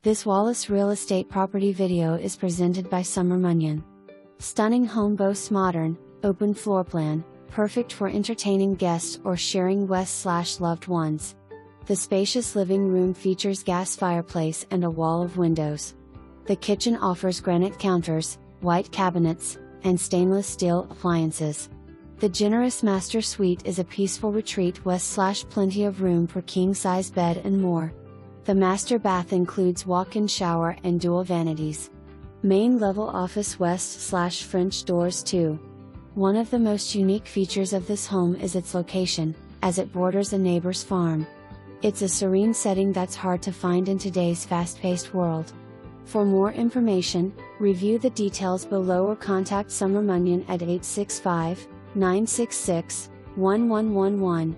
This Wallace Real Estate property video is presented by Summer Munyon. Stunning home boasts modern, open floor plan, perfect for entertaining guests or sharing loved ones. The spacious living room features gas fireplace and a wall of windows. The kitchen offers granite counters, white cabinets, and stainless steel appliances. The generous master suite is a peaceful retreat plenty of room for king-size bed and more. The master bath includes walk-in shower and dual vanities. Main level office French doors too. One of the most unique features of this home is its location, as it borders a neighbor's farm. It's a serene setting that's hard to find in today's fast-paced world. For more information, review the details below or contact Summer Munyon at 865-966-1111.